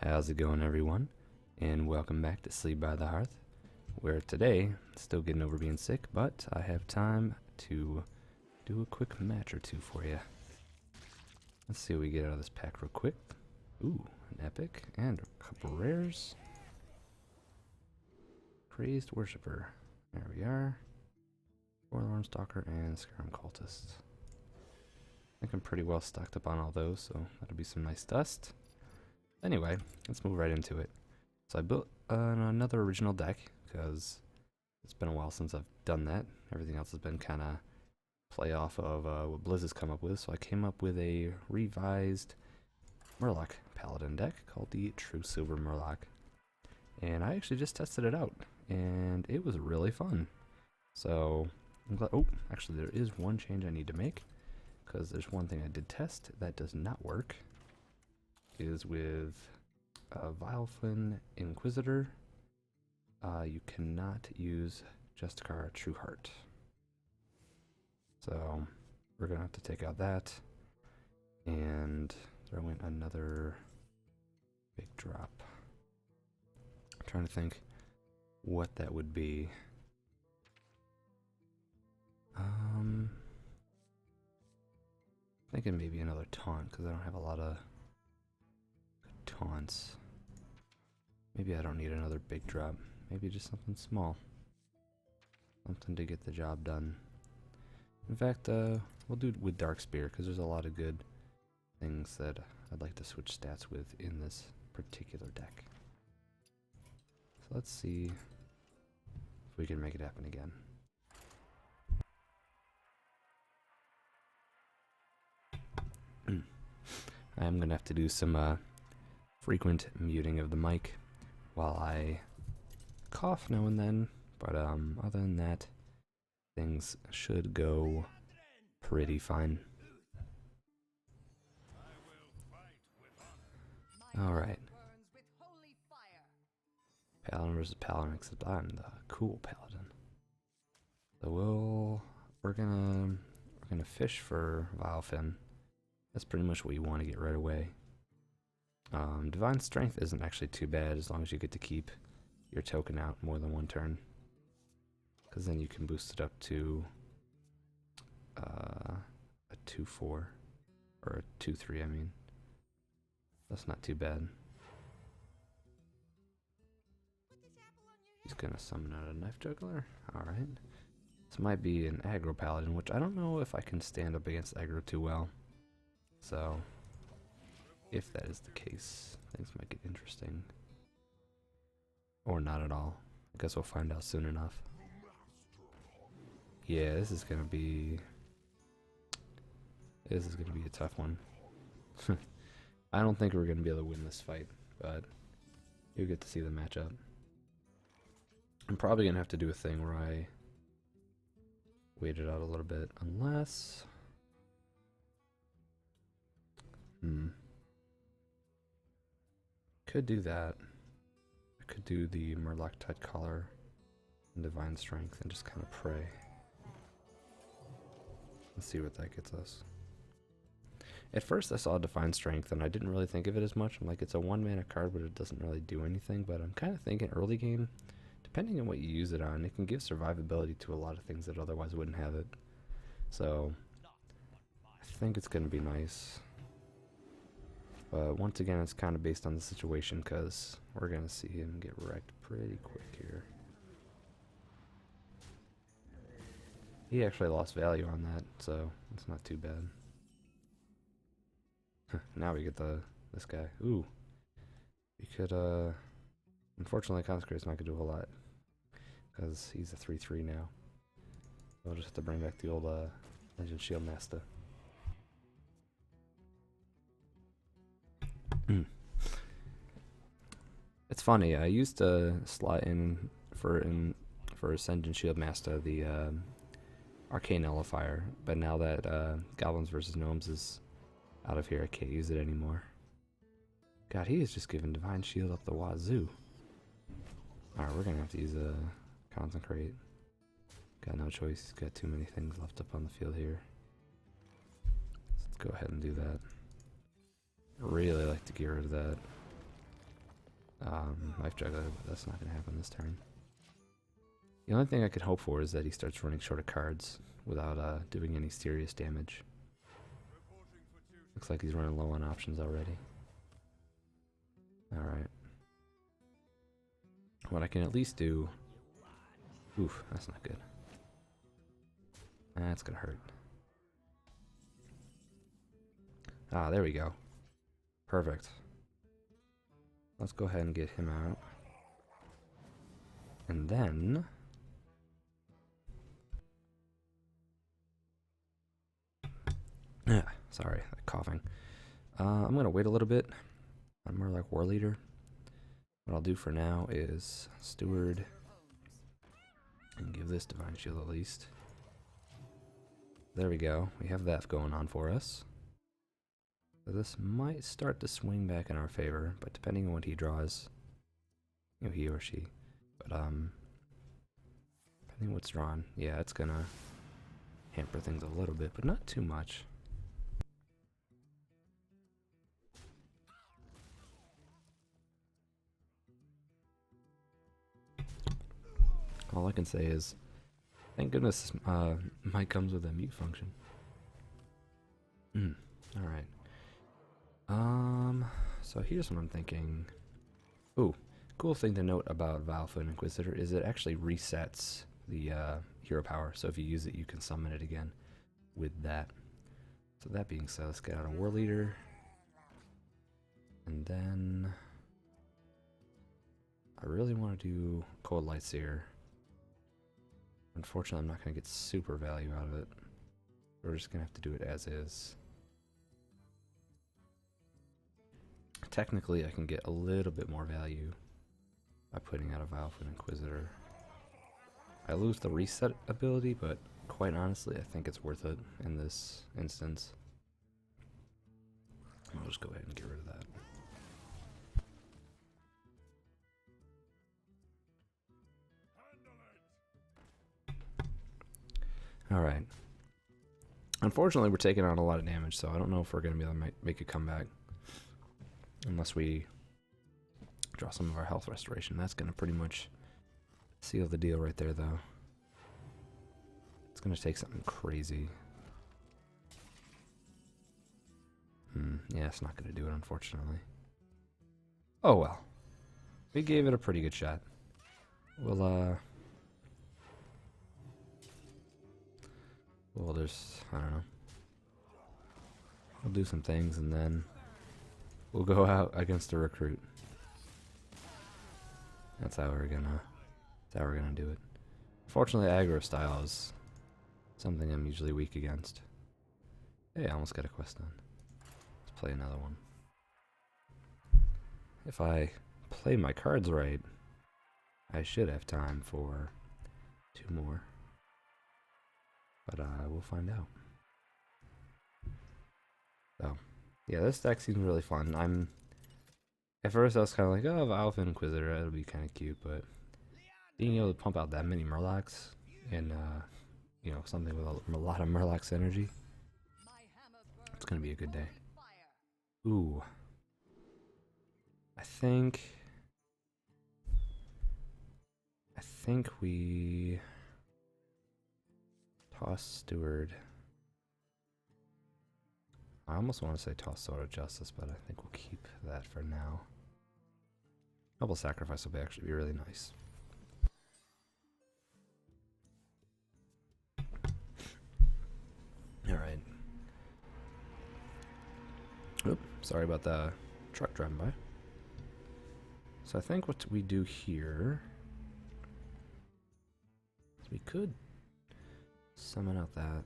How's it going, everyone? And welcome back to Sleep by the Hearth, where today, still getting over being sick, but I have time to do a quick match or two for you. Let's see what we get out of this pack real quick. Ooh, an epic and a couple rares. Crazed Worshipper. There we are. Forlorn Stalker and Skyrim Cultist. I think I'm pretty well stocked up on all those, so that'll be some nice dust. Anyway, let's move right into it. So I built another original deck, because it's been a while since I've done that. Everything else has been kind of play off of what Blizz has come up with. So I came up with a revised Murloc Paladin deck called the Truesilver Murloc. And I actually just tested it out, and it was really fun. So I'm glad. Oh, actually there is one change I need to make, because there's one thing I did test that does not work. Is with Vilefin Inquisitor, you cannot use Justicar True Heart. So we're gonna have to take out that and throw in another big drop. I'm trying to think what that would be. Thinking maybe another taunt, because I don't have a lot of taunts. Maybe I don't need another big drop. Maybe just something small. Something to get the job done. In fact, we'll do it with Dark Spear, because there's a lot of good things that I'd like to switch stats with in this particular deck. So let's see if we can make it happen again. I'm going to have to do some frequent muting of the mic while I cough now and then, but other than that, things should go pretty fine. Alright. Paladin versus Paladin, except I'm the cool Paladin. So we're gonna fish for Vilefin. That's pretty much what you want to get right away. Divine Strength isn't actually too bad as long as you get to keep your token out more than one turn, because then you can boost it up to a 2-4 or a 2-3. I mean, that's not too bad. He's gonna summon out a Knife Juggler. All right, this might be an aggro Paladin, which I don't know if I can stand up against aggro too well. So if that is the case, things might get interesting. Or not at all. I guess we'll find out soon enough. Yeah, this is gonna be a tough one. I don't think we're gonna be able to win this fight, but you'll get to see the matchup. I'm probably gonna have to do a thing where I wait it out a little bit, unless could do that. I could do the Murloc Tide Collar and Divine Strength and just kind of pray. Let's see what that gets us. At first I saw Divine Strength and I didn't really think of it as much. I'm like, it's a 1-mana card, but it doesn't really do anything. But I'm kind of thinking early game, depending on what you use it on, it can give survivability to a lot of things that otherwise wouldn't have it. So I think it's going to be nice. But once again, it's kind of based on the situation, because we're going to see him get wrecked pretty quick here. He actually lost value on that, so it's not too bad. Now we get this guy. Ooh. We could, unfortunately, Consecrate's not going to do a whole lot, because he's a 3-3 now. We'll just have to bring back the old Legend Shield Master. It's funny, I used to slot in for Ascension Shield Master the Arcane Nullifier, but now that Goblins vs. Gnomes is out of here, I can't use it anymore. God, he is just giving Divine Shield up the wazoo. Alright, we're gonna have to use a Consecrate. Got no choice, he's got too many things left up on the field here. Let's go ahead and do that. Really like to get rid of that Life Juggler, but that's not going to happen this turn. The only thing I could hope for is that he starts running short of cards without doing any serious damage. Looks like he's running low on options already. Alright. What I can at least do... Oof, that's not good. That's gonna hurt. Ah, there we go. Perfect. Let's go ahead and get him out. And then... sorry, coughing. I'm gonna wait a little bit. I'm more like War Leader. What I'll do for now is Steward and give this Divine Shield at least. There we go. We have that going on for us. So this might start to swing back in our favor, but depending on what he draws, you know, he or she. But depending on what's drawn, yeah, it's gonna hamper things a little bit, but not too much. All I can say is, thank goodness mic comes with a mute function. Alright. So here's what I'm thinking. Ooh, cool thing to note about Valfoot Inquisitor is it actually resets the hero power. So if you use it, you can summon it again with that. So that being said, let's get out a War Leader. And then... I really want to do Cold Lightseer. Unfortunately, I'm not going to get super value out of it. We're just going to have to do it as is. Technically, I can get a little bit more value by putting out a Valfoot Inquisitor. I lose the reset ability, but quite honestly, I think it's worth it in this instance. I'll just go ahead and get rid of that. Alright. Unfortunately, we're taking on a lot of damage, so I don't know if we're going to be able to make a comeback. Unless we draw some of our health restoration. That's going to pretty much seal the deal right there, though. It's going to take something crazy. Yeah, it's not going to do it, unfortunately. Oh, well. We gave it a pretty good shot. Well, there's, I don't know. We'll do some things and then we'll go out against a recruit. That's how we're gonna do it. Fortunately, aggro style is something I'm usually weak against. Hey, I almost got a quest done. Let's play another one. If I play my cards right, I should have time for 2 more. But we'll find out. So, yeah, this deck seems really fun. At first I was kind of like, oh, Valfoot Inquisitor, that'll be kind of cute, but being able to pump out that many Murlocs and, you know, something with a lot of Murloc's energy, it's gonna be a good day. Ooh. I think we toss Steward. I almost want to say toss Sword of Justice, but I think we'll keep that for now. Double sacrifice will actually be really nice. Alright. Oop, sorry about the truck driving by. So I think what we do here is we could summon out that.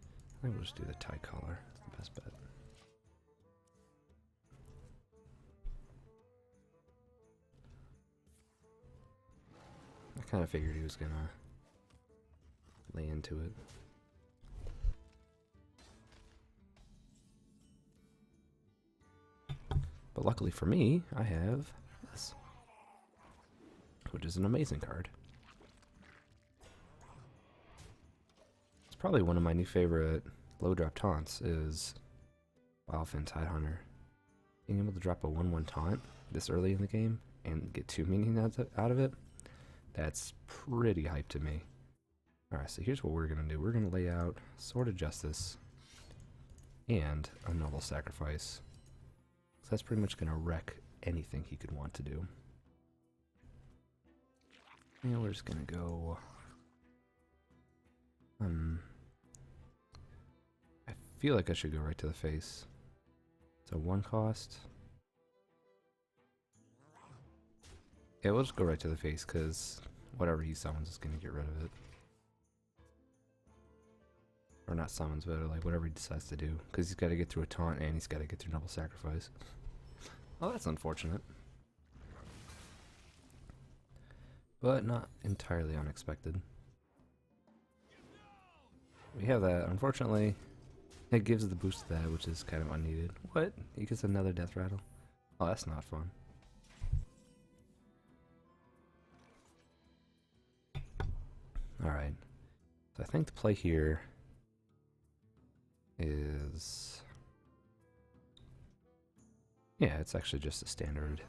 I think we'll just do the Tie-Collar. That's the best bet. I kind of figured he was gonna lay into it. But luckily for me, I have this, which is an amazing card. It's probably one of my new favorite low drop taunts is Wildfin Tidehunter. being able to drop a 1/1 taunt this early in the game and get 2 minions out of it, that's pretty hype to me. Alright, so here's what we're going to do. We're going to lay out Sword of Justice and a Noble Sacrifice. So that's pretty much going to wreck anything he could want to do. And we're just going to go... I feel like I should go right to the face. So 1 cost. Yeah, we'll just go right to the face because whatever he summons is going to get rid of it. Or not summons, but like whatever he decides to do. Because he's got to get through a taunt and he's got to get through Noble Sacrifice. Well, that's unfortunate. But not entirely unexpected. We have that. Unfortunately, it gives the boost to that, which is kind of unneeded. What? He gets another death rattle? Oh, that's not fun. Alright. So I think the play here is... yeah, it's actually just a standard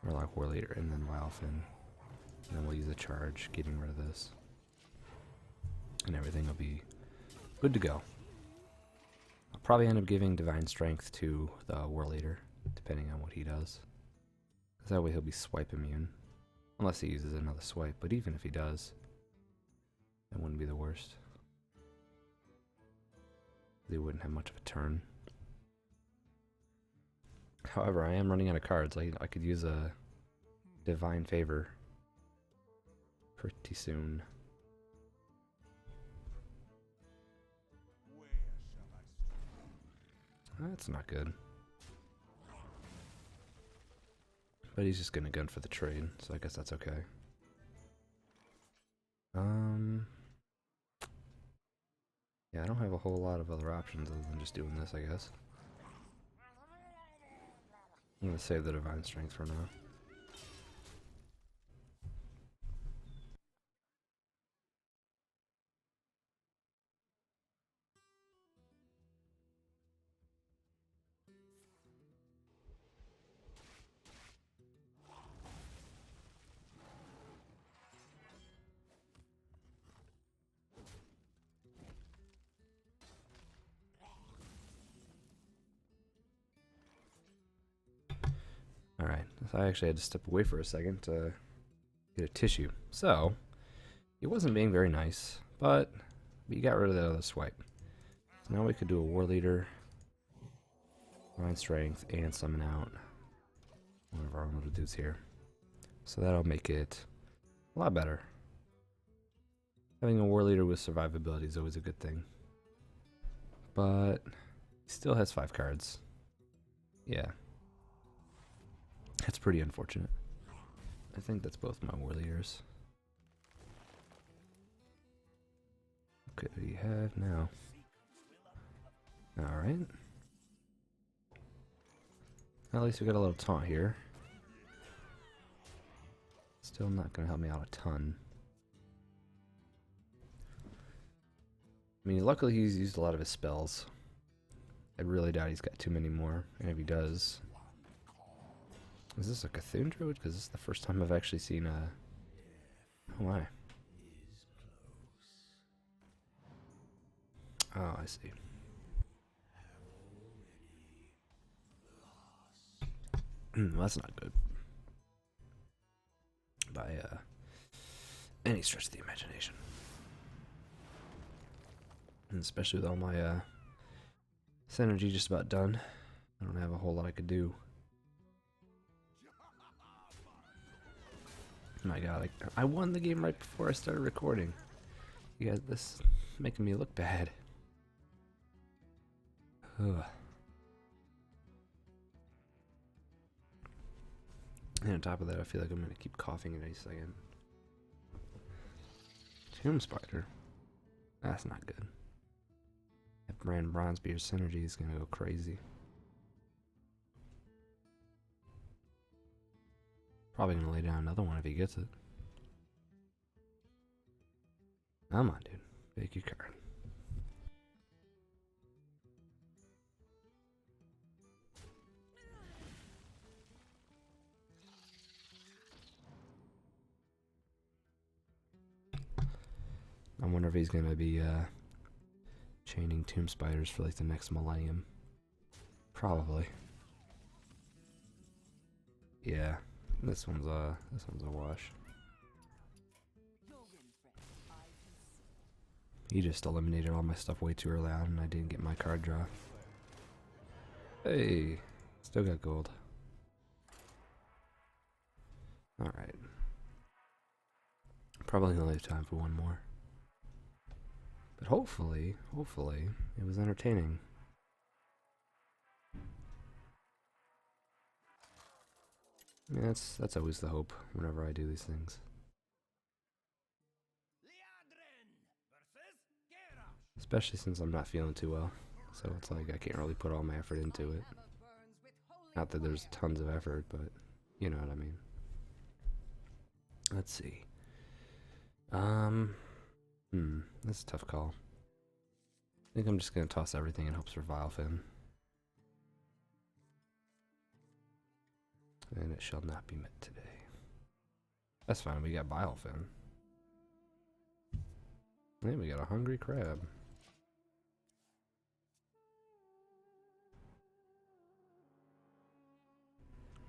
Murloc War Leader and then Wildfin. And then we'll use a charge, getting rid of this. And everything will be good to go. I'll probably end up giving Divine Strength to the War Leader, depending on what he does. Because that way he'll be swipe immune. Unless he uses another swipe, but even if he does, that wouldn't be the worst. They wouldn't have much of a turn. However, I am running out of cards. I could use a Divine Favor pretty soon. That's not good. But he's just gonna gun for the trade, so I guess that's okay. Yeah, I don't have a whole lot of other options other than just doing this, I guess. I'm gonna save the Divine Strength for now. Alright, so I actually had to step away for a second to get a tissue. So, he wasn't being very nice, but we got rid of that other swipe. So now we could do a War Leader, Divine Strength, and summon out one of our own little dudes here. So that'll make it a lot better. Having a War Leader with survivability is always a good thing. But he still has 5 cards. Yeah. That's pretty unfortunate. I think that's both my War Leaders. Okay, what do you have now? Alright. At least we got a little taunt here. Still not going to help me out a ton. I mean, luckily he's used a lot of his spells. I really doubt he's got too many more. And if he does... Is this a Cthulhu Druid? Because this is the first time I've actually seen a... Oh my. Oh, I see. Well, that's not good. By any stretch of the imagination. And especially with all my synergy just about done. I don't have a whole lot I could do. My god, I won the game right before I started recording. You guys, this is making me look bad. Ugh. And on top of that, I feel like I'm going to keep coughing in any second. Tomb Spider? That's not good. That Brand Bronzebeard's synergy is going to go crazy. Probably going to lay down another one if he gets it. Come on, dude. Pick your card. if he's gonna be chaining tomb spiders for like the next millennium. Probably. Yeah, this one's a wash. He just eliminated all my stuff way too early on, and I didn't get my card draw. Hey, still got gold. Alright. Probably only have time for one more. But hopefully, it was entertaining. I mean, that's always the hope whenever I do these things. Especially since I'm not feeling too well. So it's like I can't really put all my effort into it. Not that there's tons of effort, but you know what I mean. Let's see. That's a tough call. I think I'm just gonna toss everything in hopes for Vilefin. And it shall not be met today. That's fine, we got Vilefin. And we got a hungry crab.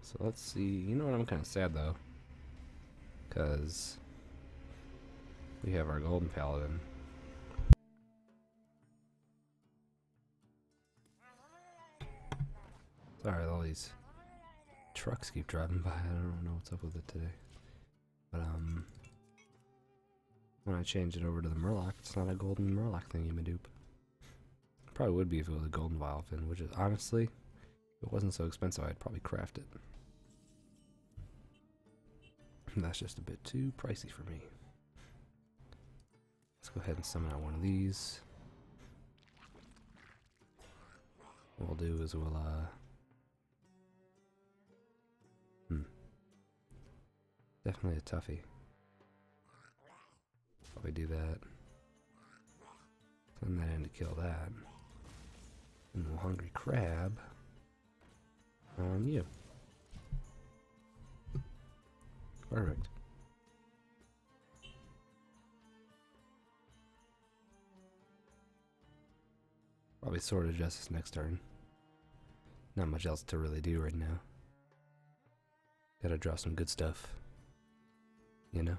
So let's see, you know what, I'm kinda sad though. Cause we have our golden paladin. Sorry, all these trucks keep driving by. I don't know what's up with it today. But when I change it over to the Murloc, it's not a golden Murloc thingy-madoop. Probably would be if it was a golden Vilefin, which is honestly, if it wasn't so expensive, I'd probably craft it. That's just a bit too pricey for me. Let's go ahead and summon out one of these. What we'll do is we'll definitely a toughie. Probably do that. Send that in to kill that. And we'll hungry crab on you. Perfect. Probably Sword of Justice next turn. Not much else to really do right now. Gotta draw some good stuff. You know?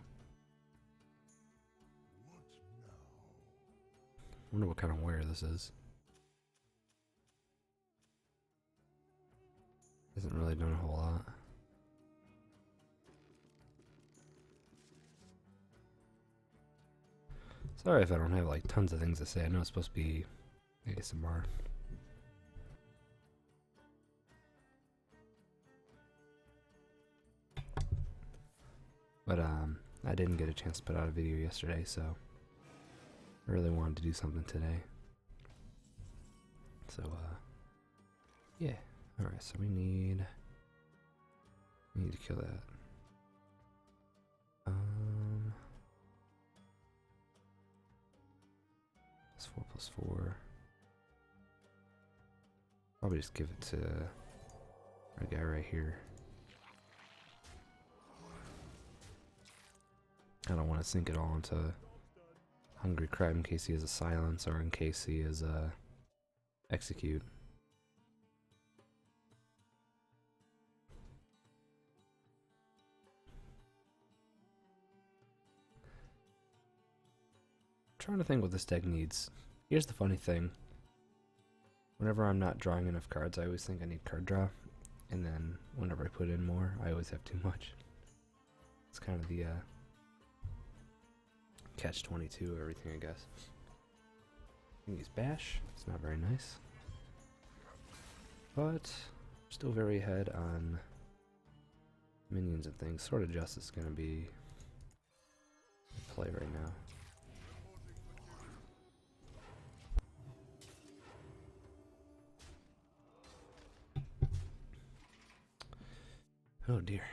Wonder what kind of warrior this is. Isn't really doing a whole lot. Sorry if I don't have like tons of things to say. I know it's supposed to be ASMR. But I didn't get a chance to put out a video yesterday, so I really wanted to do something today. So yeah. Alright, so we need to kill that. It's 4+4. Probably just give it to our guy right here. I don't want to sink it all into Hungry Crab in case he has a silence or in case he is execute. I'm trying to think what this deck needs. Here's the funny thing. Whenever I'm not drawing enough cards, I always think I need card draw. And then whenever I put in more, I always have too much. It's kind of the catch-22 of everything, I guess. I can use Bash. It's not very nice. But still very ahead on minions and things. Sword of Justice is going to be in play right now. Oh dear.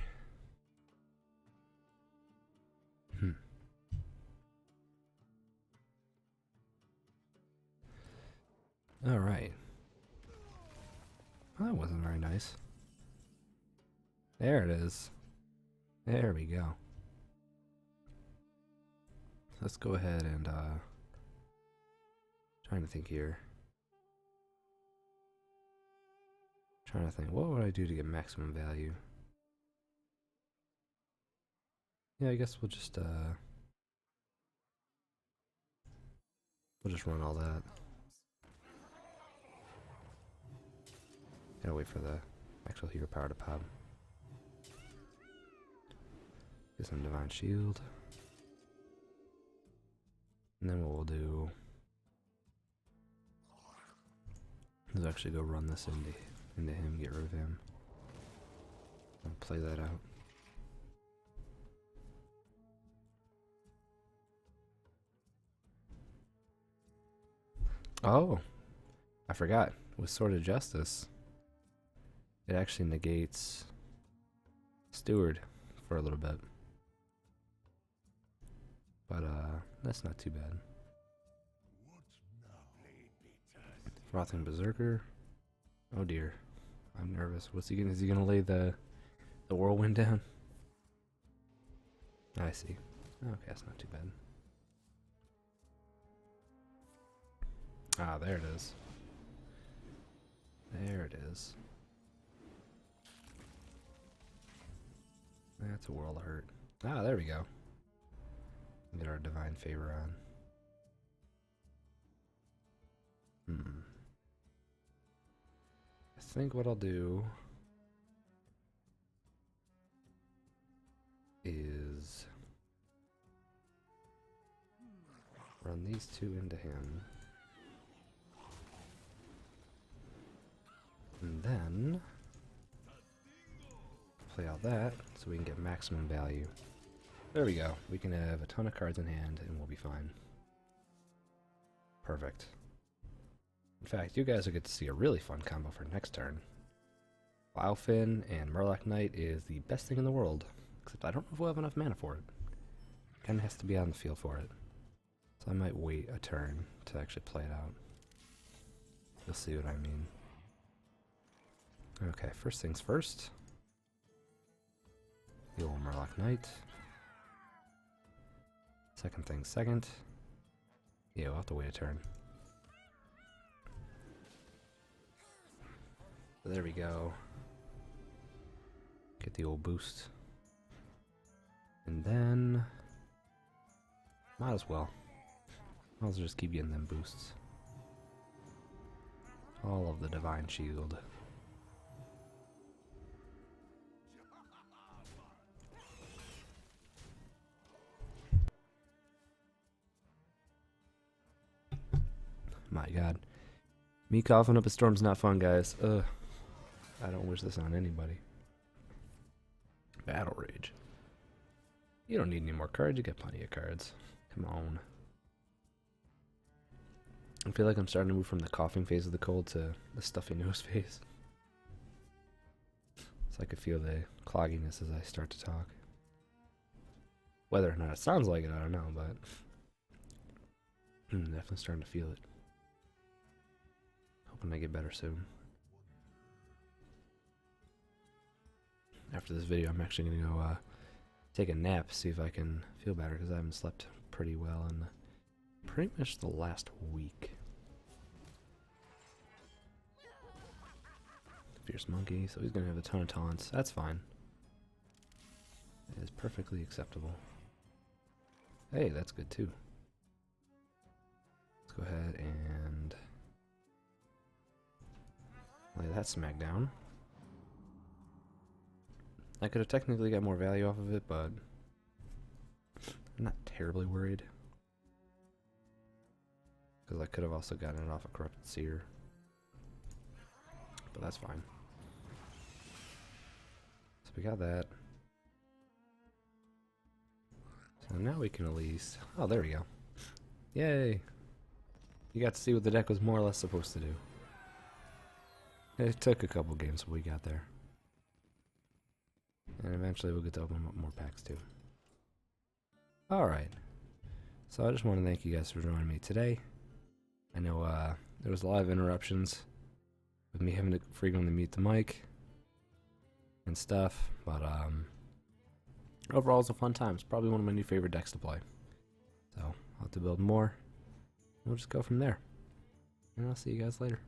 Alright. Well, that wasn't very nice. There it is. There we go. Let's go ahead and Trying to think here. Trying to think, what would I do to get maximum value? Yeah, I guess we'll just run all that. Gotta wait for the actual hero power to pop. Get some Divine Shield. And then what we'll do is actually go run this into him, get rid of him. I'll play that out. Oh, I forgot. With Sword of Justice, it actually negates Steward for a little bit. But that's not too bad. Frothing Berserker. Oh dear. I'm nervous. Is he gonna lay the whirlwind down? I see. Okay, that's not too bad. Ah, there it is. There it is. That's a world of hurt. Ah, there we go. Get our Divine Favor on. I think what I'll do is run these two into him. And then play out that so we can get maximum value. There we go. We can have a ton of cards in hand and we'll be fine. Perfect. In fact, you guys will get to see a really fun combo for next turn. Wildfin and Murloc Knight is the best thing in the world, except I don't know if we'll have enough mana for it. Kinda has to be on the field for it. So I might wait a turn to actually play it out. You'll see what I mean. Okay, first things first. The old Murloc Knight. Second things second. Yeah, we'll have to wait a turn. So there we go. Get the old boost. And then might as well just keep getting them boosts. All of the Divine Shield. My god. Me coughing up a storm's not fun, guys. Ugh. I don't wish this on anybody. Battle Rage. You don't need any more cards, you got plenty of cards. Come on. I feel like I'm starting to move from the coughing phase of the cold to the stuffy nose phase. So I could feel the clogginess as I start to talk. Whether or not it sounds like it, I don't know, but I'm definitely starting to feel it. Hoping I get better soon. After this video, I'm actually going to go take a nap, see if I can feel better, because I haven't slept pretty well in pretty much the last week. Fierce Monkey, so he's going to have a ton of taunts. That's fine. It is perfectly acceptable. Hey, that's good too. Let's go ahead and lay that smack down. I could have technically got more value off of it, but I'm not terribly worried. Because I could have also gotten it off a Corrupted Seer. But that's fine. So we got that. So now we can at least... Oh, there we go. Yay! You got to see what the deck was more or less supposed to do. It took a couple games, but we got there. And eventually we'll get to open up more packs too. Alright. So I just want to thank you guys for joining me today. I know there was a lot of interruptions with me having to frequently mute the mic and stuff, but overall it's a fun time. It's probably one of my new favorite decks to play. So I'll have to build more. We'll just go from there. and I'll see you guys later.